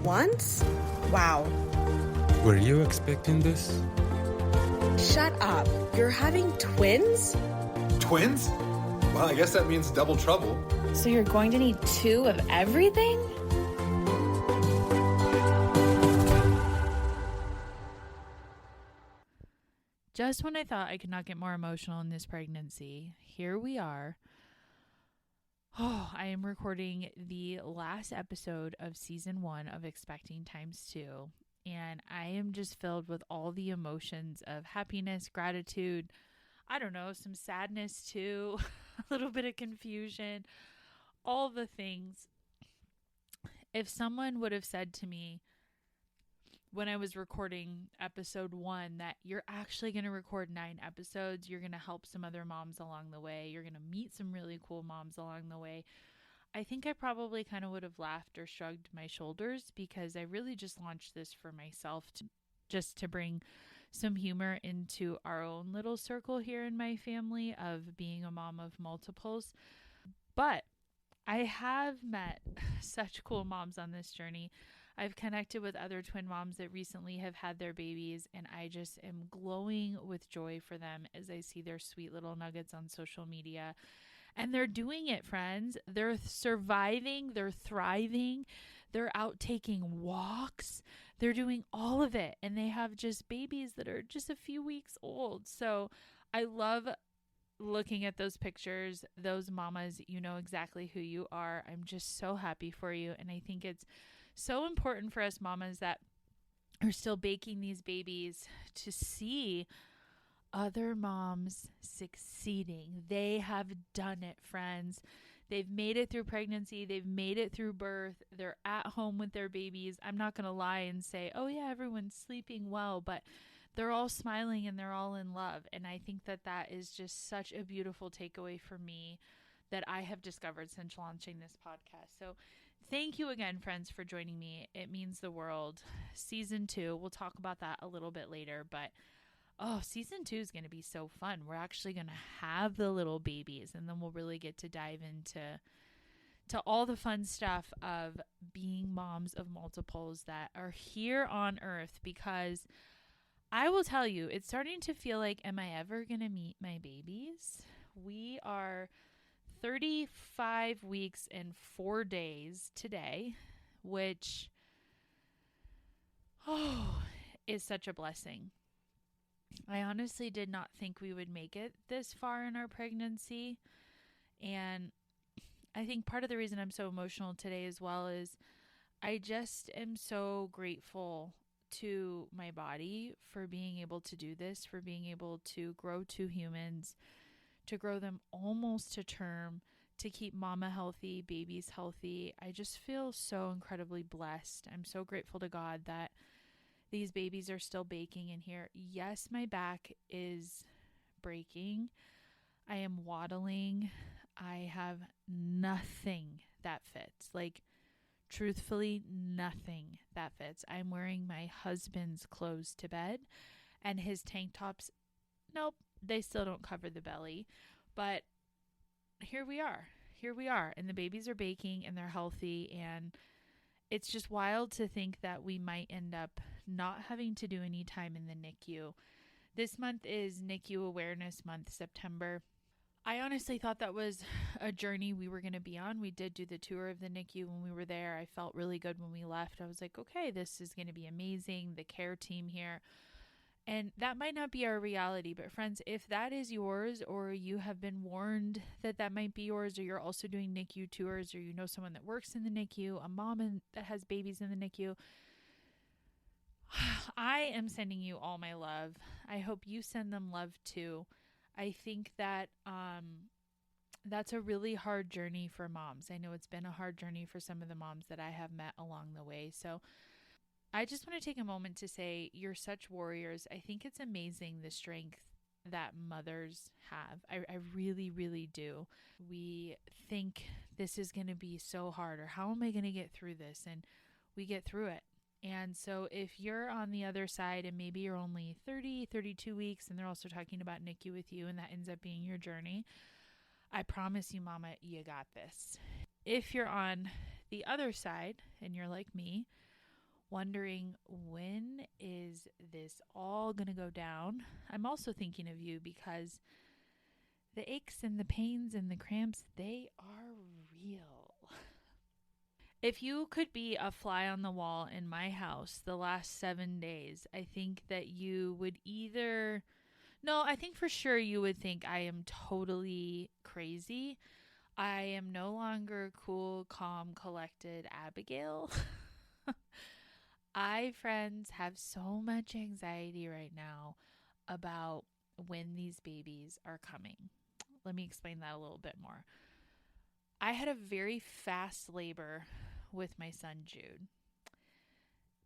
once? Wow. Were you expecting this? Shut up. You're having twins? Twins? Well, I guess that means double trouble. So you're going to need 2 of everything? Just when I thought I could not get more emotional in this pregnancy, here we are. Oh, I am recording the last episode of season 1 of Expecting ×2. And I am just filled with all the emotions of happiness, gratitude, I don't know, some sadness too, a little bit of confusion, all the things. If someone would have said to me when I was recording episode 1 that you're actually going to record 9 episodes, you're going to help some other moms along the way, you're going to meet some really cool moms along the way, I think I probably kind of would have laughed or shrugged my shoulders, because I really just launched this for myself, just to bring some humor into our own little circle here in my family of being a mom of multiples. But I have met such cool moms on this journey. I've connected with other twin moms that recently have had their babies, and I just am glowing with joy for them as I see their sweet little nuggets on social media. And they're doing it, friends. They're surviving. They're thriving. They're out taking walks. They're doing all of it. And they have just babies that are just a few weeks old. So I love looking at those pictures. Those mamas, you know exactly who you are. I'm just so happy for you. And I think it's so important for us mamas that are still baking these babies to see other moms succeeding. They have done it, friends. They've made it through pregnancy. They've made it through birth. They're at home with their babies. I'm not going to lie and say, oh yeah, everyone's sleeping well, but they're all smiling and they're all in love. And I think that that is just such a beautiful takeaway for me that I have discovered since launching this podcast. So thank you again, friends, for joining me. It means the world. Season 2, we'll talk about that a little bit later, but season 2 is going to be so fun. We're actually going to have the little babies, and then we'll really get to dive into all the fun stuff of being moms of multiples that are here on earth, because I will tell you, it's starting to feel like, am I ever going to meet my babies? We are 35 weeks and 4 days today, which, is such a blessing. I honestly did not think we would make it this far in our pregnancy. And I think part of the reason I'm so emotional today as well is I just am so grateful to my body for being able to do this, for being able to grow 2 humans, to grow them almost to term, to keep mama healthy, babies healthy. I just feel so incredibly blessed. I'm so grateful to God that these babies are still baking in here. Yes, my back is breaking. I am waddling. I have nothing that fits. Like, truthfully, nothing that fits. I'm wearing my husband's clothes to bed, and his tank tops, nope, they still don't cover the belly. But here we are. Here we are. And the babies are baking and they're healthy. And it's just wild to think that we might end up not having to do any time in the NICU. This month is NICU Awareness Month, September. I honestly thought that was a journey we were going to be on. We did do the tour of the NICU when we were there. I felt really good when we left. I was like, okay, this is going to be amazing. The care team here. And that might not be our reality, but friends, if that is yours, or you have been warned that that might be yours, or you're also doing NICU tours, or you know someone that works in the NICU, a mom that has babies in the NICU, I am sending you all my love. I hope you send them love too. I think that that's a really hard journey for moms. I know it's been a hard journey for some of the moms that I have met along the way. So I just want to take a moment to say you're such warriors. I think it's amazing the strength that mothers have. I really, really do. We think this is going to be so hard, or how am I going to get through this? And we get through it. And so if you're on the other side and maybe you're only 30, 32 weeks and they're also talking about NICU with you and that ends up being your journey, I promise you, mama, you got this. If you're on the other side and you're like me, wondering, when is this all going to go down? I'm also thinking of you because the aches and the pains and the cramps, they are real. If you could be a fly on the wall in my house the last 7 days, I think that you would either... No, I think for sure you would think I am totally crazy. I am no longer cool, calm, collected Abigail. I, friends, have so much anxiety right now about when these babies are coming. Let me explain that a little bit more. I had a very fast labor with my son Jude.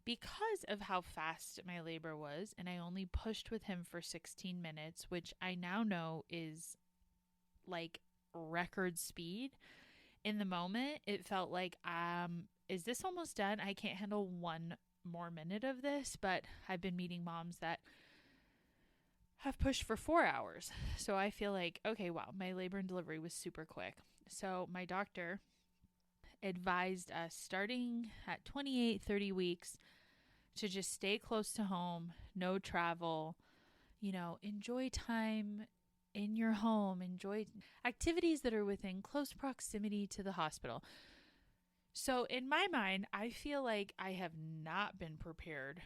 Because of how fast my labor was, and I only pushed with him for 16 minutes, which I now know is like record speed. In the moment, it felt like, is this almost done? I can't handle one more minute of this, but I've been meeting moms that have pushed for 4 hours. So I feel like, okay, wow, my labor and delivery was super quick. So my doctor advised us, starting at 28, 30 weeks, to just stay close to home, no travel, enjoy time in your home, enjoy activities that are within close proximity to the hospital. So in my mind, I feel like I have not been prepared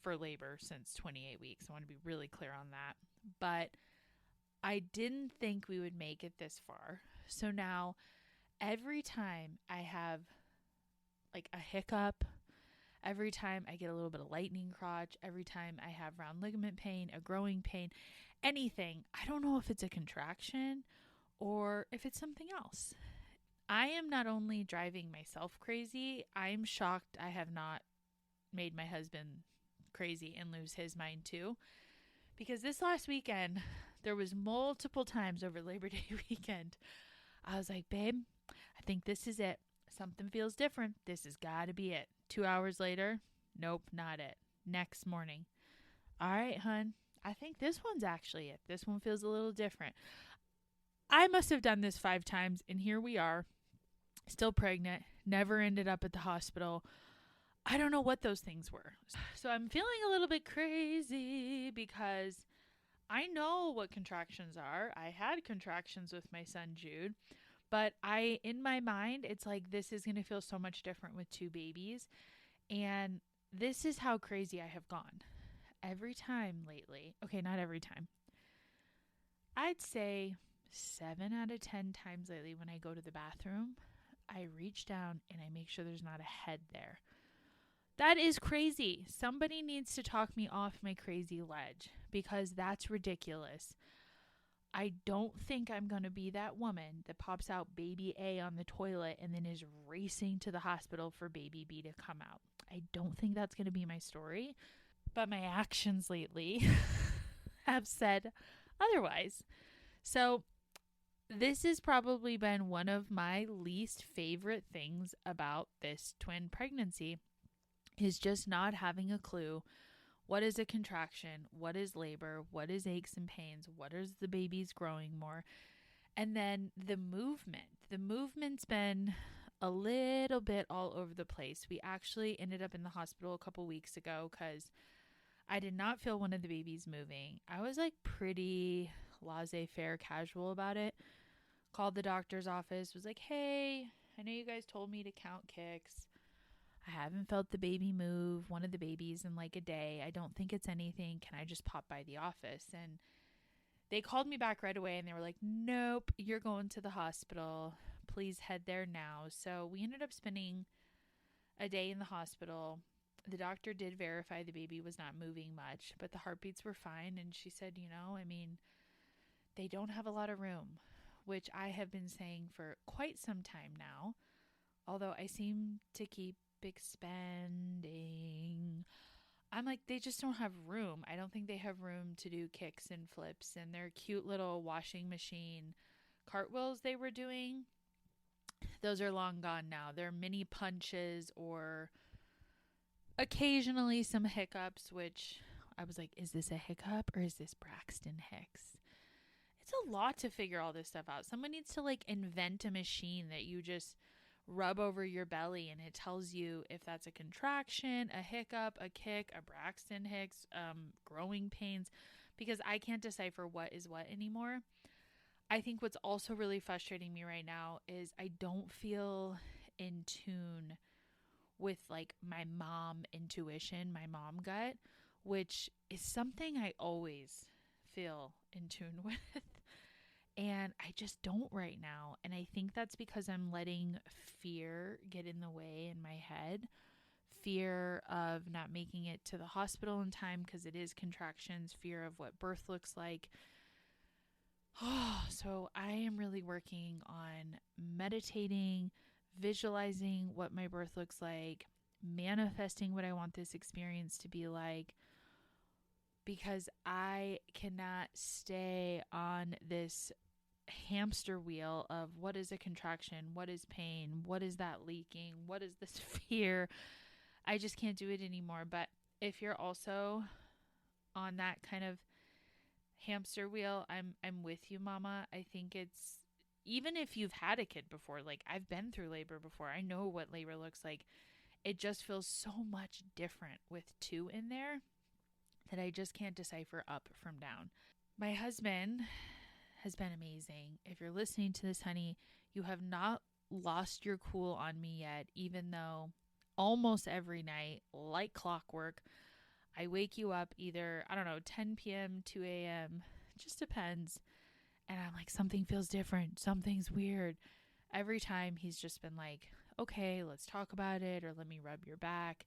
for labor since 28 weeks. I want to be really clear on that. But I didn't think we would make it this far. So now every time I have like a hiccup, every time I get a little bit of lightning crotch, every time I have round ligament pain, a growing pain, anything, I don't know if it's a contraction or if it's something else. I am not only driving myself crazy, I'm shocked I have not made my husband crazy and lose his mind too. Because this last weekend, there was multiple times over Labor Day weekend, I was like, babe, I think this is it. Something feels different. This has got to be it. 2 hours later, nope, not it. Next morning, all right, hun, I think this one's actually it. This one feels a little different. I must have done this 5 times, and here we are, still pregnant, never ended up at the hospital. I don't know what those things were. So I'm feeling a little bit crazy because I know what contractions are. I had contractions with my son Jude, but in my mind, it's like, this is going to feel so much different with 2 babies. And this is how crazy I have gone. Every time lately, okay, not every time, I'd say 7 out of 10 times lately when I go to the bathroom, I reach down and I make sure there's not a head there. That is crazy. Somebody needs to talk me off my crazy ledge because that's ridiculous. I don't think I'm going to be that woman that pops out baby A on the toilet and then is racing to the hospital for baby B to come out. I don't think that's going to be my story, but my actions lately have said otherwise. So this has probably been one of my least favorite things about this twin pregnancy, is just not having a clue. What is a contraction? What is labor? What is aches and pains? What is the baby's growing more? And then the movement. The movement's been a little bit all over the place. We actually ended up in the hospital a couple weeks ago because I did not feel one of the babies moving. I was like pretty laissez-faire casual about it. Called the doctor's office, was like, hey, I know you guys told me to count kicks. I haven't felt the baby move, one of the babies, in like a day. I don't think it's anything. Can I just pop by the office? And they called me back right away and they were like, nope, you're going to the hospital. Please head there now. So we ended up spending a day in the hospital. The doctor did verify the baby was not moving much, but the heartbeats were fine. And she said, they don't have a lot of room, which I have been saying for quite some time now, although I seem to keep expanding. I'm like, they just don't have room. I don't think they have room to do kicks and flips and their cute little washing machine cartwheels they were doing. Those are long gone now. They're mini punches or occasionally some hiccups, which I was like, is this a hiccup or is this Braxton Hicks? It's a lot to figure all this stuff out. Someone needs to invent a machine that you just rub over your belly and it tells you if that's a contraction, a hiccup, a kick, a Braxton Hicks, growing pains, because I can't decipher what is what anymore. I think what's also really frustrating me right now is I don't feel in tune with like my mom intuition, my mom gut, which is something I always feel in tune with. And I just don't right now. And I think that's because I'm letting fear get in the way in my head. Fear of not making it to the hospital in time because it is contractions, fear of what birth looks like. So I am really working on meditating, visualizing what my birth looks like, manifesting what I want this experience to be like, because I cannot stay on this hamster wheel of what is a contraction, what is pain, what is that leaking, what is this fear. I just can't do it anymore. But if you're also on that kind of hamster wheel, I'm with you, mama. I think it's, even if you've had a kid before, like I've been through labor before, I know what labor looks like. It just feels so much different with two in there that I just can't decipher up from down. My husband has been amazing. If you're listening to this, honey, you have not lost your cool on me yet, even though almost every night, like clockwork, I wake you up either, 10 p.m., 2 a.m., just depends. And I'm like, something feels different. Something's weird. Every time he's just been like, okay, let's talk about it, or let me rub your back.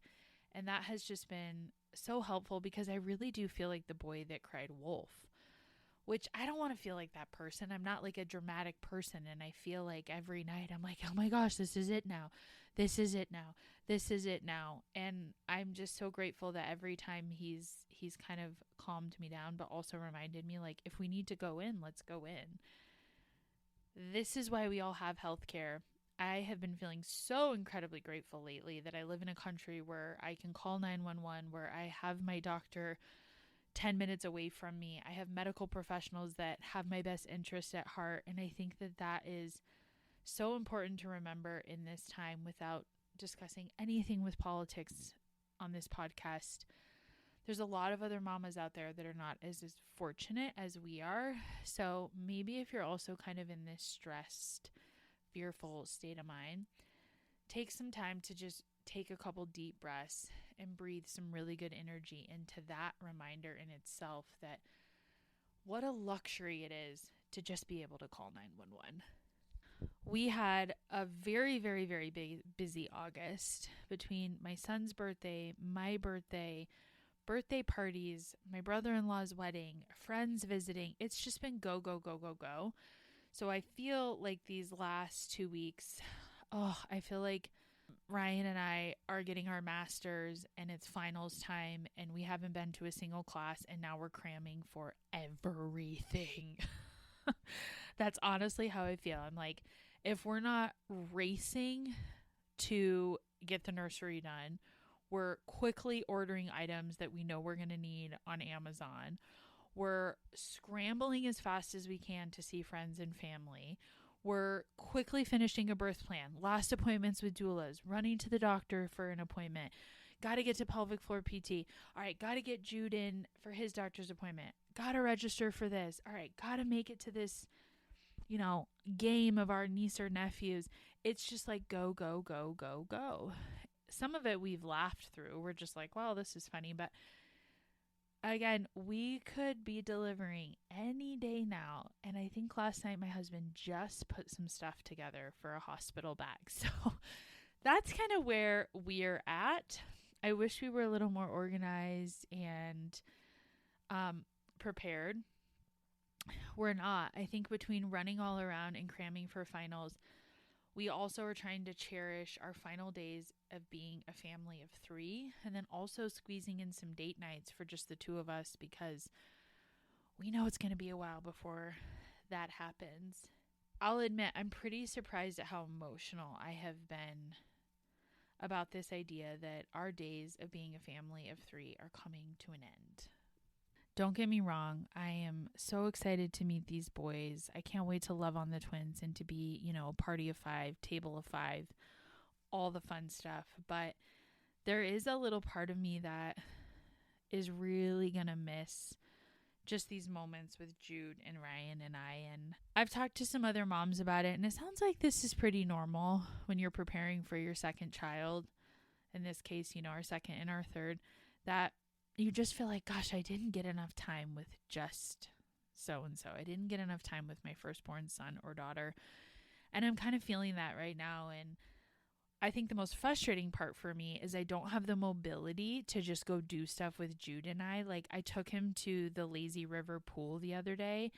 And that has just been so helpful because I really do feel like the boy that cried wolf, which I don't want to feel like that person. I'm not like a dramatic person. And I feel like every night I'm like, oh my gosh, this is it now. This is it now. This is it now. And I'm just so grateful that every time he's kind of calmed me down, but also reminded me, like, if we need to go in, let's go in. This is why we all have healthcare. I have been feeling so incredibly grateful lately that I live in a country where I can call 911, where I have my doctor 10 minutes away from me. I have medical professionals that have my best interest at heart. And I think that that is so important to remember in this time without discussing anything with politics on this podcast. There's a lot of other mamas out there that are not as fortunate as we are. So maybe if you're also kind of in this stressed, fearful state of mind, take some time to just take a couple deep breaths and breathe some really good energy into that reminder in itself that what a luxury it is to just be able to call 911. We had a very, very, very busy August between my son's birthday, my birthday parties, my brother-in-law's wedding, friends visiting. It's just been go, go, go, go, go. So I feel like these last 2 weeks, I feel like Ryan and I are getting our masters and it's finals time and we haven't been to a single class and now we're cramming for everything. That's honestly how I feel. I'm like, if we're not racing to get the nursery done, we're quickly ordering items that we know we're going to need on Amazon. We're scrambling as fast as we can to see friends and family. We're quickly finishing a birth plan, last appointments with doulas, running to the doctor for an appointment. Got to get to pelvic floor PT. All right, got to get Jude in for his doctor's appointment. Got to register for this. All right, got to make it to this, game of our niece or nephews. It's just like go, go, go, go, go. Some of it we've laughed through. We're just like, wow, this is funny. But again, we could be delivering any day now. And I think last night my husband just put some stuff together for a hospital bag. So that's kind of where we're at. I wish we were a little more organized and prepared. We're not. I think between running all around and cramming for finals, we also are trying to cherish our final days of being a family of 3 and then also squeezing in some date nights for just the 2 of us because we know it's going to be a while before that happens. I'll admit I'm pretty surprised at how emotional I have been about this idea that our days of being a family of 3 are coming to an end. Don't get me wrong. I am so excited to meet these boys. I can't wait to love on the twins and to be, a party of 5, table of 5, all the fun stuff. But there is a little part of me that is really going to miss just these moments with Jude and Ryan and I. And I've talked to some other moms about it, and it sounds like this is pretty normal when you're preparing for your second child. In this case, our second and our third, that you just feel like, gosh, I didn't get enough time with just so-and-so. I didn't get enough time with my firstborn son or daughter. And I'm kind of feeling that right now. And I think the most frustrating part for me is I don't have the mobility to just go do stuff with Jude and I. Like, I took him to the lazy river pool the other day,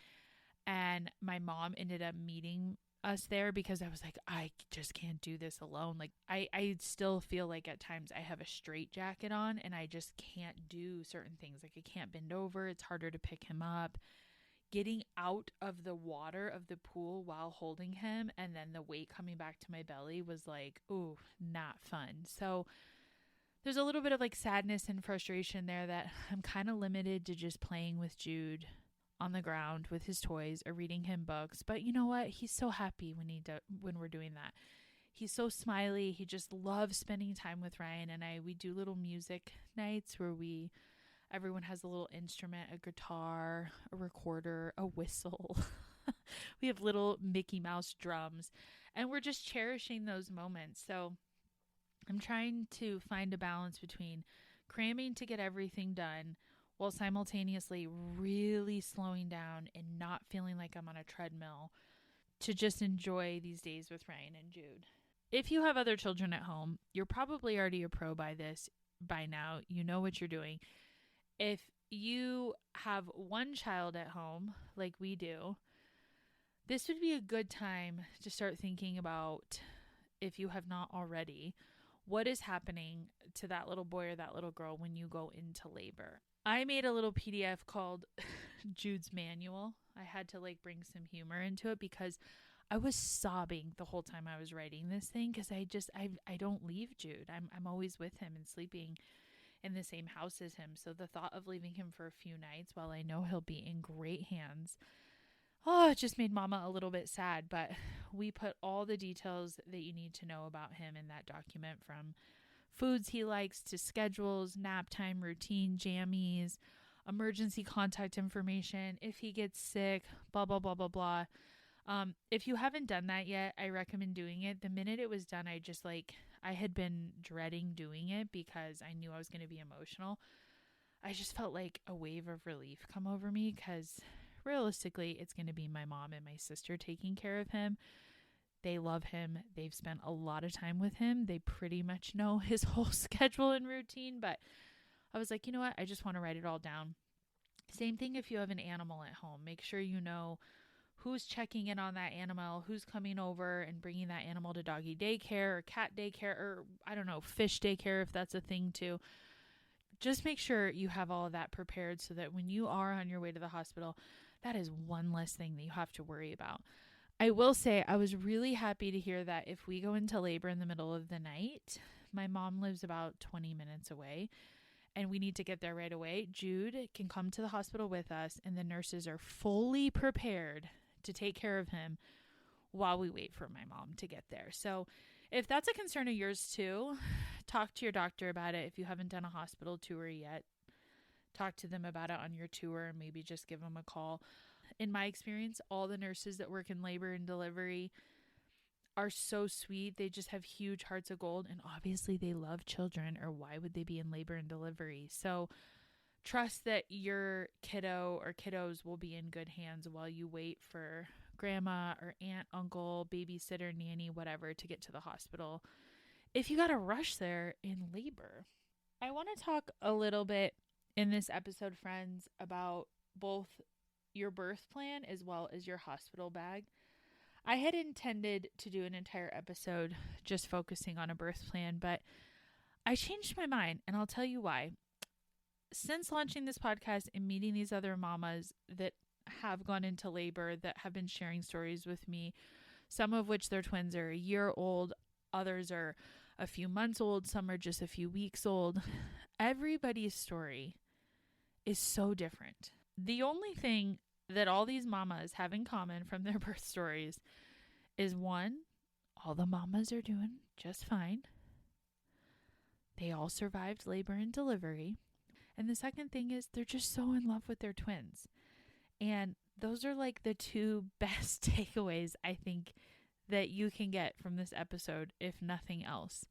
and my mom ended up meeting us there because I was like, I just can't do this alone. Like, I still feel like at times I have a straight jacket on and I just can't do certain things. Like, I can't bend over. It's harder to pick him up. Getting out of the water of the pool while holding him and then the weight coming back to my belly was like, ooh, not fun. So there's a little bit of like sadness and frustration there that I'm kind of limited to just playing with Jude on the ground with his toys or reading him books. But you know what? He's so happy when we're doing that. He's so smiley. He just loves spending time with Ryan and I. We do little music nights where everyone has a little instrument, a guitar, a recorder, a whistle. We have little Mickey Mouse drums, and we're just cherishing those moments. So I'm trying to find a balance between cramming to get everything done while simultaneously really slowing down and not feeling like I'm on a treadmill to just enjoy these days with Ryan and Jude. If you have other children at home, you're probably already a pro by now. You know what you're doing. If you have one child at home, like we do, this would be a good time to start thinking about, if you have not already, what is happening to that little boy or that little girl when you go into labor. I made a little PDF called Jude's Manual. I had to bring some humor into it because I was sobbing the whole time I was writing this thing because I don't leave Jude. I'm always with him and sleeping in the same house as him. So the thought of leaving him for a few nights while I know he'll be in great hands, it just made Mama a little bit sad. But we put all the details that you need to know about him in that document, from foods he likes to schedules, nap time routine, jammies, emergency contact information, if he gets sick, blah, blah, blah, blah, blah. If you haven't done that yet, I recommend doing it. The minute it was done, I had been dreading doing it because I knew I was going to be emotional. I just felt like a wave of relief come over me because realistically, it's going to be my mom and my sister taking care of him. They love him. They've spent a lot of time with him. They pretty much know his whole schedule and routine. But I was like, you know what? I just want to write it all down. Same thing if you have an animal at home. Make sure you know who's checking in on that animal, who's coming over and bringing that animal to doggy daycare or cat daycare or, I don't know, fish daycare if that's a thing too. Just make sure you have all of that prepared so that when you are on your way to the hospital, that is one less thing that you have to worry about. I will say I was really happy to hear that if we go into labor in the middle of the night, my mom lives about 20 minutes away and we need to get there right away. Jude can come to the hospital with us and the nurses are fully prepared to take care of him while we wait for my mom to get there. So if that's a concern of yours too, talk to your doctor about it. If you haven't done a hospital tour yet, talk to them about it on your tour and maybe just give them a call. In my experience, all the nurses that work in labor and delivery are so sweet. They just have huge hearts of gold, and obviously they love children, or why would they be in labor and delivery? So trust that your kiddo or kiddos will be in good hands while you wait for grandma or aunt, uncle, babysitter, nanny, whatever, to get to the hospital if you got to rush there in labor. I want to talk a little bit in this episode, friends, about both your birth plan as well as your hospital bag. I had intended to do an entire episode just focusing on a birth plan, but I changed my mind, and I'll tell you why. Since launching this podcast and meeting these other mamas that have gone into labor, that have been sharing stories with me, some of which their twins are a year old, others are a few months old, some are just a few weeks old, everybody's story is so different. The only thing that all these mamas have in common from their birth stories is one, all the mamas are doing just fine. They all survived labor and delivery. And the second thing is they're just so in love with their twins. And those are like the two best takeaways I think that you can get from this episode, if nothing else.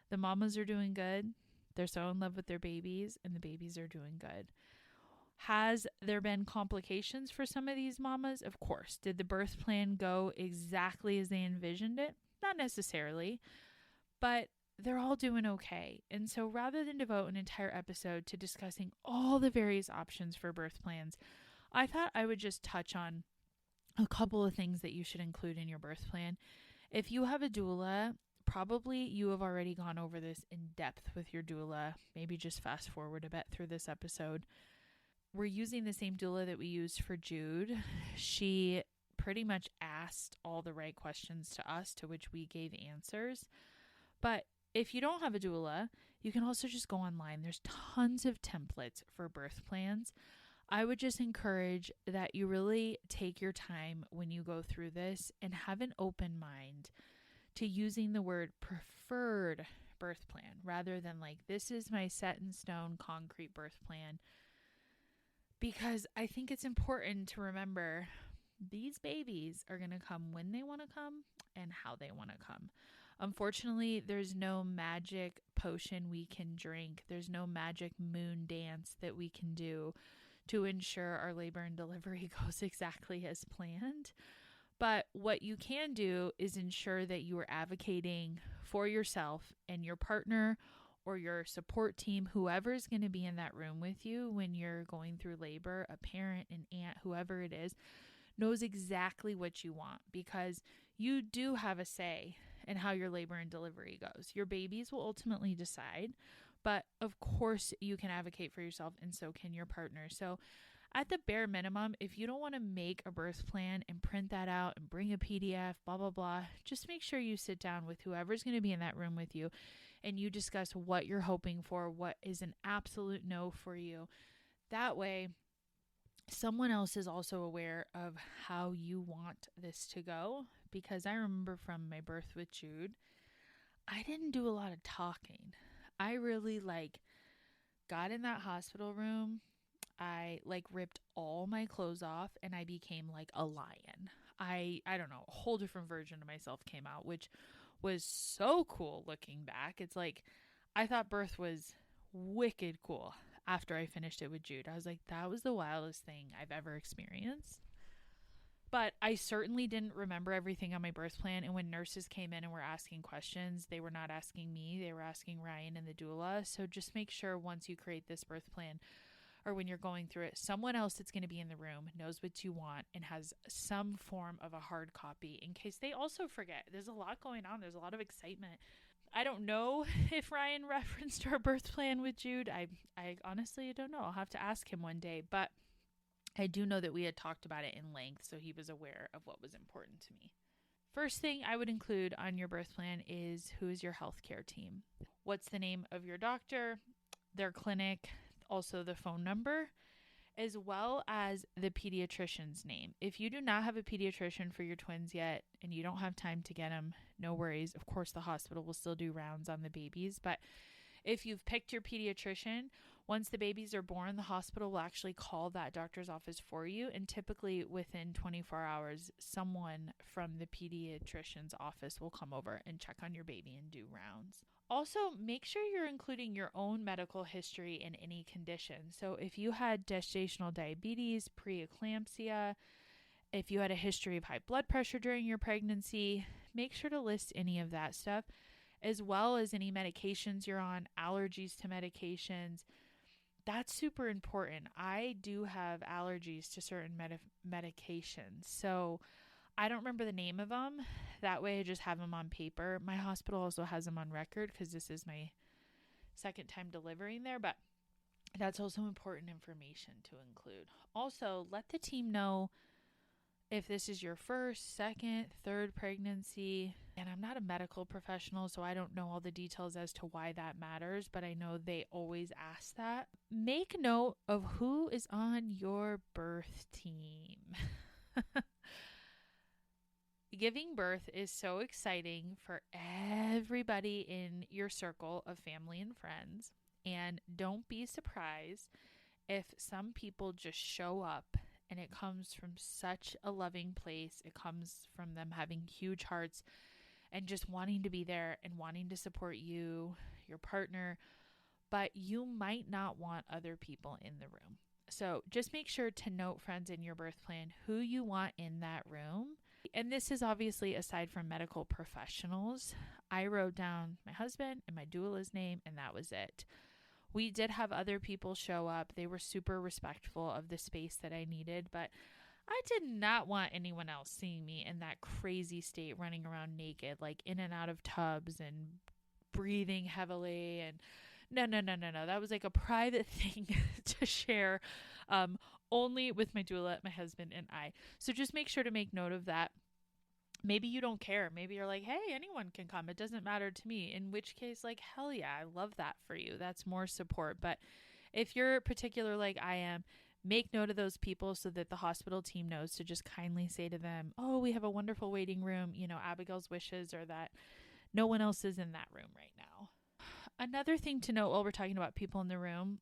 The mamas are doing good. They're so in love with their babies, and the babies are doing good. Has there been complications for some of these mamas? Of course. Did the birth plan go exactly as they envisioned it? Not necessarily, but they're all doing okay. And so rather than devote an entire episode to discussing all the various options for birth plans, I thought I would just touch on a couple of things that you should include in your birth plan. If you have a doula, probably you have already gone over this in depth with your doula. Maybe just fast forward a bit through this episode. We're using the same doula that we used for Jude. She pretty much asked all the right questions to us, to which we gave answers. But if you don't have a doula, you can also just go online. There's tons of templates for birth plans. I would just encourage that you really take your time when you go through this and have an open mind to using the word preferred birth plan rather than like, this is my set in stone concrete birth plan. Because I think it's important to remember these babies are going to come when they want to come and how they want to come. Unfortunately, there's no magic potion we can drink. There's no magic moon dance that we can do to ensure our labor and delivery goes exactly as planned. But what you can do is ensure that you are advocating for yourself and your partner or your support team, whoever's going to be in that room with you when you're going through labor, a parent, an aunt, whoever it is, knows exactly what you want, because you do have a say in how your labor and delivery goes. Your babies will ultimately decide, but of course you can advocate for yourself, and so can your partner. So at the bare minimum, if you don't want to make a birth plan and print that out and bring a PDF, blah, blah, blah, just make sure you sit down with whoever's going to be in that room with you and you discuss what you're hoping for, what is an absolute no for you. That way, someone else is also aware of how you want this to go. Because I remember from my birth with Jude, I didn't do a lot of talking. I really got in that hospital room. I ripped all my clothes off and I became like a lion. I don't know, a whole different version of myself came out, which was so cool looking back. It's like, I thought birth was wicked cool after I finished it with Jude. I was like, that was the wildest thing I've ever experienced. But I certainly didn't remember everything on my birth plan. And when nurses came in and were asking questions, they were not asking me. They were asking Ryan and the doula. So just make sure once you create this birth plan, or when you're going through it, someone else that's going to be in the room knows what you want and has some form of a hard copy in case they also forget. There's a lot going on. There's a lot of excitement. I don't know if Ryan referenced our birth plan with Jude. I honestly don't know. I'll have to ask him one day. But I do know that we had talked about it in length, so he was aware of what was important to me. First thing I would include on your birth plan is who is your healthcare team. What's the name of your doctor, their clinic, also the phone number, as well as the pediatrician's name. If you do not have a pediatrician for your twins yet and you don't have time to get them, no worries. Of course, the hospital will still do rounds on the babies, but if you've picked your pediatrician, once the babies are born, the hospital will actually call that doctor's office for you, and typically within 24 hours, someone from the pediatrician's office will come over and check on your baby and do rounds. Also, make sure you're including your own medical history in any condition. So if you had gestational diabetes, preeclampsia, if you had a history of high blood pressure during your pregnancy, make sure to list any of that stuff, as well as any medications you're on, allergies to medications. That's super important. I do have allergies to certain medications, so I don't remember the name of them. That way I just have them on paper. My hospital also has them on record because this is my second time delivering there, but that's also important information to include. Also, let the team know if this is your first, second, third pregnancy, and I'm not a medical professional, so I don't know all the details as to why that matters, but I know they always ask that. Make note of who is on your birth team. Giving birth is so exciting for everybody in your circle of family and friends, and don't be surprised if some people just show up and it comes from such a loving place. It comes from them having huge hearts and just wanting to be there and wanting to support you, your partner, but you might not want other people in the room. So just make sure to note, friends, in your birth plan who you want in that room. And this is obviously aside from medical professionals. I wrote down my husband and my doula's name, and that was it. We did have other people show up. They were super respectful of the space that I needed, but I did not want anyone else seeing me in that crazy state, running around naked, like in and out of tubs and breathing heavily. And no. That was like a private thing to share only with my doula, my husband, and I. So just make sure to make note of that. Maybe you don't care. Maybe you're like, hey, anyone can come. It doesn't matter to me. In which case, like, hell yeah, I love that for you. That's more support. But if you're particular like I am, make note of those people so that the hospital team knows to just kindly say to them, oh, we have a wonderful waiting room. You know, Abigail's wishes are that no one else is in that room right now. Another thing to note while we're talking about people in the room,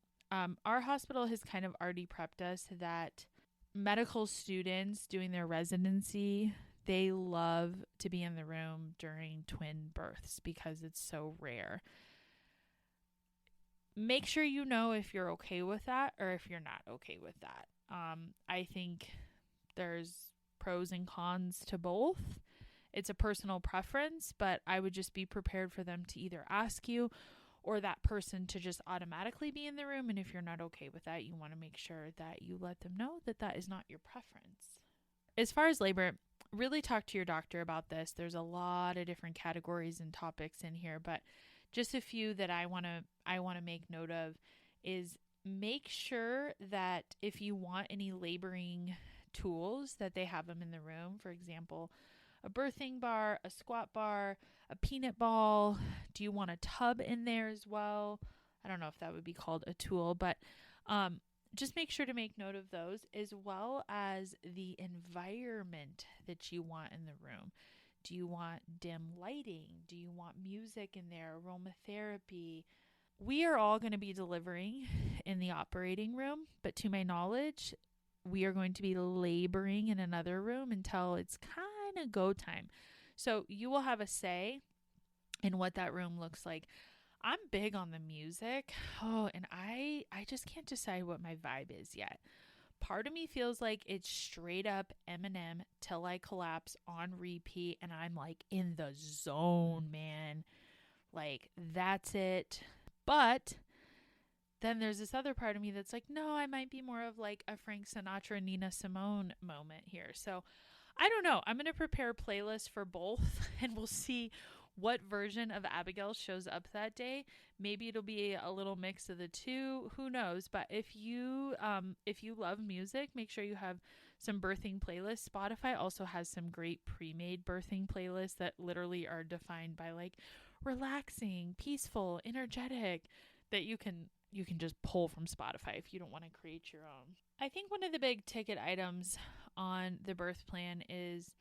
our hospital has kind of already prepped us that medical students doing their residency, they love to be in the room during twin births because it's so rare. Make sure you know if you're okay with that or if you're not okay with that. I think there's pros and cons to both. It's a personal preference, but I would just be prepared for them to either ask you or that person to just automatically be in the room. And if you're not okay with that, you want to make sure that you let them know that that is not your preference. As far as labor, really talk to your doctor about this. There's a lot of different categories and topics in here, but just a few that I want to make note of is make sure that if you want any laboring tools that they have them in the room. For example, a birthing bar, a squat bar, a peanut ball. Do you want a tub in there as well? I don't know if that would be called a tool, but just make sure to make note of those, as well as the environment that you want in the room. Do you want dim lighting? Do you want music in there, aromatherapy? We are all going to be delivering in the operating room, but to my knowledge, we are going to be laboring in another room until it's kind of go time. So you will have a say in what that room looks like. I'm big on the music. And I just can't decide what my vibe is yet. Part of me feels like it's straight up Eminem Till I Collapse on repeat, and I'm like in the zone, man. Like, that's it. But then there's this other part of me that's like, no, I might be more of like a Frank Sinatra, Nina Simone moment here. So I don't know. I'm going to prepare playlists for both, and we'll see what version of Abigail shows up that day. Maybe it'll be a little mix of the two. Who knows? But if you love music, make sure you have some birthing playlists. Spotify also has some great pre-made birthing playlists that literally are defined by like relaxing, peaceful, energetic, that you can just pull from Spotify if you don't want to create your own. I think one of the big ticket items on the birth plan is,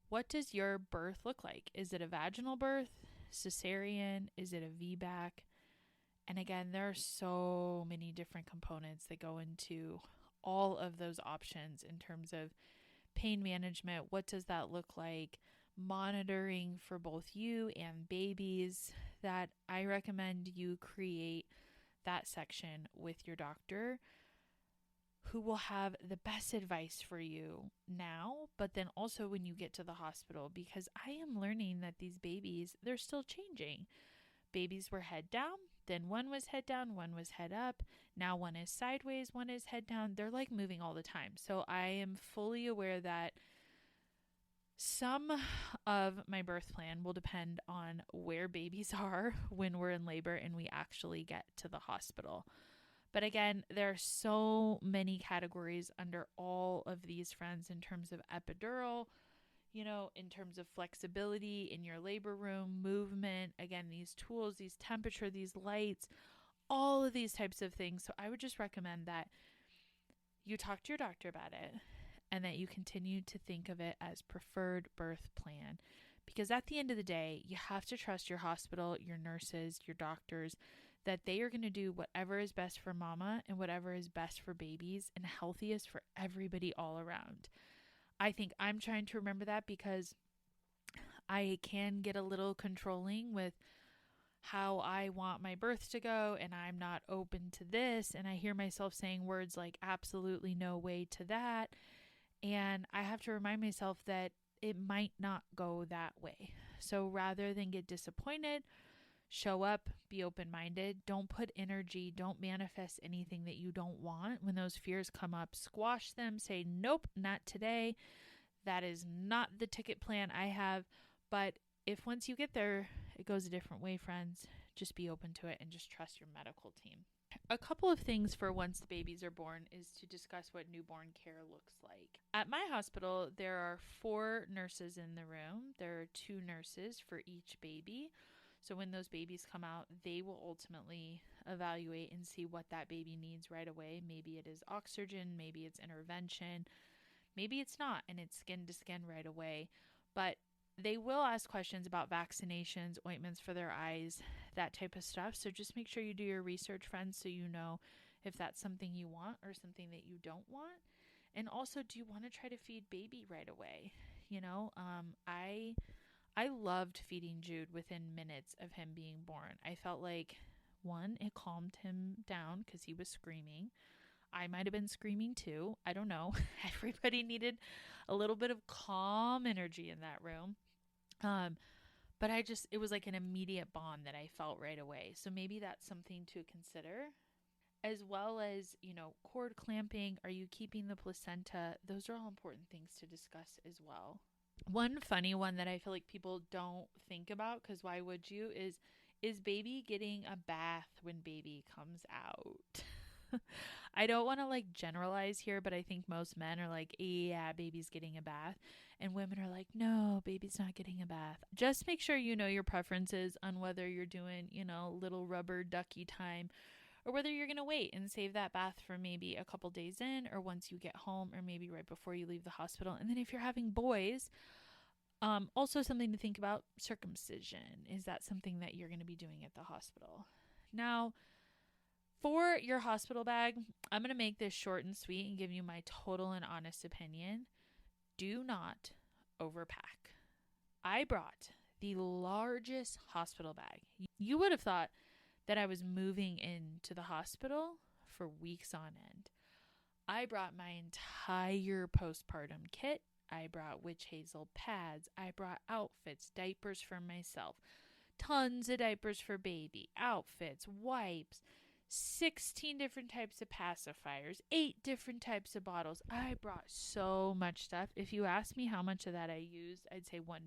what does your birth look like? Is it a vaginal birth, cesarean? Is it a VBAC? And again, there are so many different components that go into all of those options in terms of pain management. What does that look like? Monitoring for both you and babies. That I recommend you create that section with your doctor, who will have the best advice for you now, but then also when you get to the hospital, because I am learning that these babies, they're still changing. Babies were head down, then one was head down, one was head up, now one is sideways, one is head down. They're like moving all the time. So I am fully aware that some of my birth plan will depend on where babies are when we're in labor and we actually get to the hospital. But again, there are so many categories under all of these, friends, in terms of epidural, in terms of flexibility in your labor room, movement, again, these tools, these temperature, these lights, all of these types of things. So I would just recommend that you talk to your doctor about it and that you continue to think of it as preferred birth plan. Because at the end of the day, you have to trust your hospital, your nurses, your doctors, that they are going to do whatever is best for mama and whatever is best for babies and healthiest for everybody all around. I think I'm trying to remember that because I can get a little controlling with how I want my birth to go, and I'm not open to this, and I hear myself saying words like absolutely no way to that, and I have to remind myself that it might not go that way. So rather than get disappointed, show up, be open-minded, don't put energy, don't manifest anything that you don't want. When those fears come up, squash them, say nope, not today. That is not the ticket plan I have. But if once you get there, it goes a different way, friends, just be open to it and just trust your medical team. A couple of things for once the babies are born is to discuss what newborn care looks like. At my hospital, there are 4 nurses in the room. There are 2 nurses for each baby. So when those babies come out, they will ultimately evaluate and see what that baby needs right away. Maybe it is oxygen, maybe it's intervention, maybe it's not, and it's skin to skin right away. But they will ask questions about vaccinations, ointments for their eyes, that type of stuff. So just make sure you do your research, friends, so you know if that's something you want or something that you don't want. And also, do you want to try to feed baby right away? I loved feeding Jude within minutes of him being born. I felt like, one, it calmed him down because he was screaming. I might have been screaming too. I don't know. Everybody needed a little bit of calm energy in that room. But it was like an immediate bond that I felt right away. So maybe that's something to consider. As well as, cord clamping. Are you keeping the placenta? Those are all important things to discuss as well. One funny one that I feel like people don't think about, because why would you, is baby getting a bath when baby comes out? I don't want to generalize here, but I think most men are like, yeah, baby's getting a bath. And women are like, no, baby's not getting a bath. Just make sure you know your preferences on whether you're doing, little rubber ducky time, or whether you're going to wait and save that bath for maybe a couple days in, or once you get home, or maybe right before you leave the hospital. And then if you're having boys, also something to think about, circumcision. Is that something that you're going to be doing at the hospital? Now, for your hospital bag, I'm going to make this short and sweet and give you my total and honest opinion. Do not overpack. I brought the largest hospital bag. You would have thought that I was moving into the hospital for weeks on end. I brought my entire postpartum kit. I brought witch hazel pads. I brought outfits, diapers for myself, tons of diapers for baby, outfits, wipes, 16 different types of pacifiers, 8 different types of bottles. I brought so much stuff. If you ask me how much of that I used, I'd say 1%.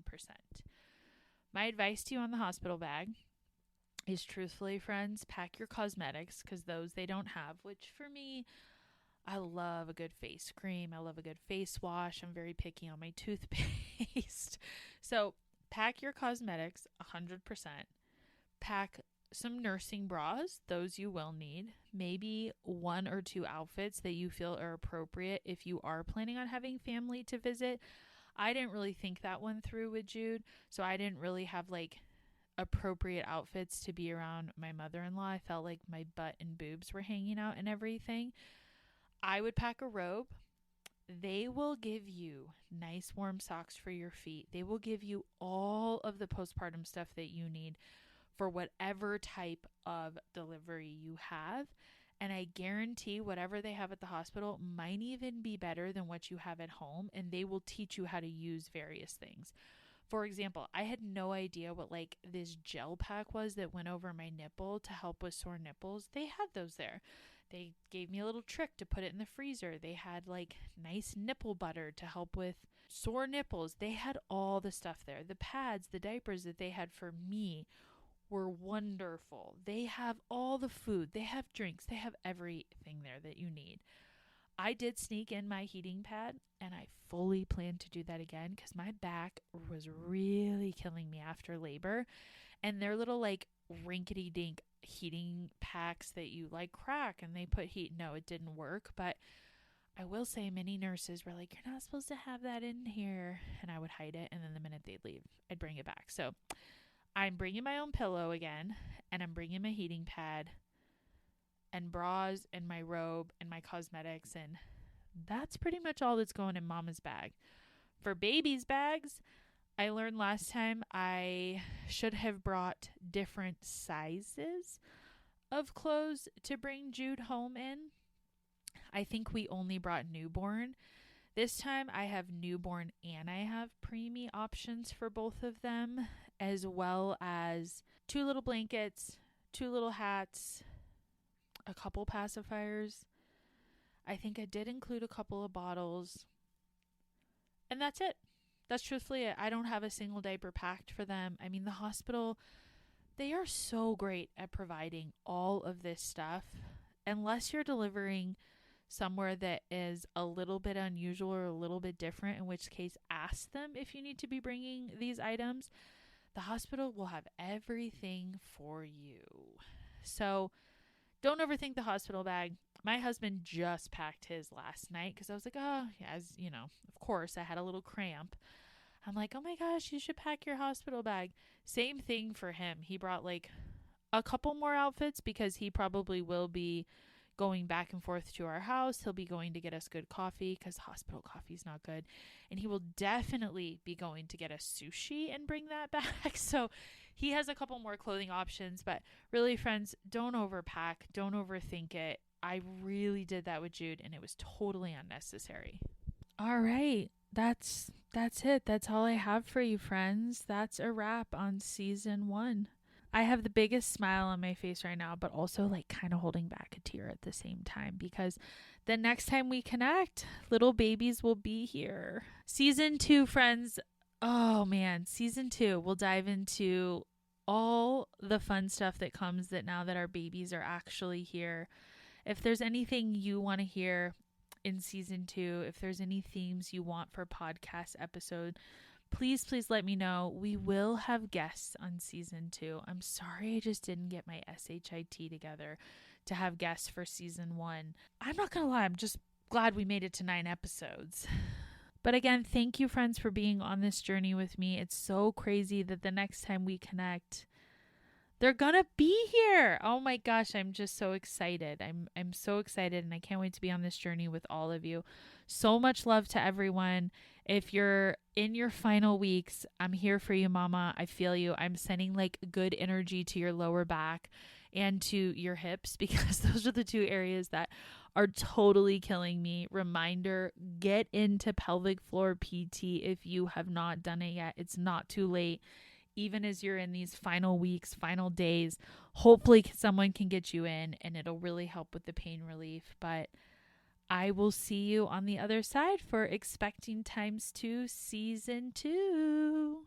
My advice to you on the hospital bag is, truthfully, friends, pack your cosmetics, because those they don't have, which for me, I love a good face cream. I love a good face wash. I'm very picky on my toothpaste. So pack your cosmetics 100%. Pack some nursing bras. Those you will need. Maybe 1 or 2 outfits that you feel are appropriate if you are planning on having family to visit. I didn't really think that one through with Jude, so I didn't really have appropriate outfits to be around my mother-in-law. I felt like my butt and boobs were hanging out and everything. I would pack a robe. They will give you nice warm socks for your feet. They will give you all of the postpartum stuff that you need for whatever type of delivery you have. And I guarantee whatever they have at the hospital might even be better than what you have at home. And they will teach you how to use various things. For example, I had no idea what this gel pack was that went over my nipple to help with sore nipples. They had those there. They gave me a little trick to put it in the freezer. They had nice nipple butter to help with sore nipples. They had all the stuff there. The pads, the diapers that they had for me were wonderful. They have all the food, they have drinks, they have everything there that you need. I did sneak in my heating pad, and I fully plan to do that again because my back was really killing me after labor. And their little like rinkety dink heating packs that you like crack and they put heat. No, it didn't work. But I will say many nurses were like, you're not supposed to have that in here. And I would hide it. And then the minute they'd leave, I'd bring it back. So I'm bringing my own pillow again, and I'm bringing my heating pad and bras and my robe and my cosmetics. And that's pretty much all that's going in mama's bag. For baby's bags, I learned last time I should have brought different sizes of clothes to bring Jude home in. I think we only brought newborn. This time I have newborn and I have preemie options for both of them, as well as 2 little blankets, 2 little hats, a couple pacifiers. I think I did include a couple of bottles. And that's it. That's truthfully it. I don't have a single diaper packed for them. I mean, the hospital, they are so great at providing all of this stuff. Unless you're delivering somewhere that is a little bit unusual or a little bit different, in which case ask them if you need to be bringing these items. The hospital will have everything for you. So don't overthink the hospital bag. My husband just packed his last night because I was like, oh, yeah, as you know, of course, I had a little cramp. I'm like, oh my gosh, you should pack your hospital bag. Same thing for him. He brought like a couple more outfits because he probably will be going back and forth to our house. He'll be going to get us good coffee because hospital coffee is not good. And he will definitely be going to get us sushi and bring that back. So he has a couple more clothing options. But really, friends, don't overpack. Don't overthink it. I really did that with Jude, and it was totally unnecessary. All right. That's it. That's all I have for you, friends. That's a wrap on season 1. I have the biggest smile on my face right now, but also like kind of holding back a tear at the same time because the next time we connect, little babies will be here. Season 2, friends. Oh man, season 2, we'll dive into all the fun stuff that comes that now that our babies are actually here. If there's anything you want to hear in season 2, if there's any themes you want for podcast episode, please let me know. We will have guests on season 2. I'm sorry I just didn't get my SHIT together to have guests for season 1. I'm not going to lie. I'm just glad we made it to 9 episodes. But again, thank you, friends, for being on this journey with me. It's so crazy that the next time we connect, they're going to be here. Oh my gosh, I'm just so excited. I'm so excited, and I can't wait to be on this journey with all of you. So much love to everyone. If you're in your final weeks, I'm here for you, mama. I feel you. I'm sending like good energy to your lower back and to your hips because those are the 2 areas that are totally killing me. Reminder, get into pelvic floor PT if you have not done it yet. It's not too late. Even as you're in these final weeks, final days, hopefully someone can get you in and it'll really help with the pain relief. But I will see you on the other side for Expecting Times 2 Season 2.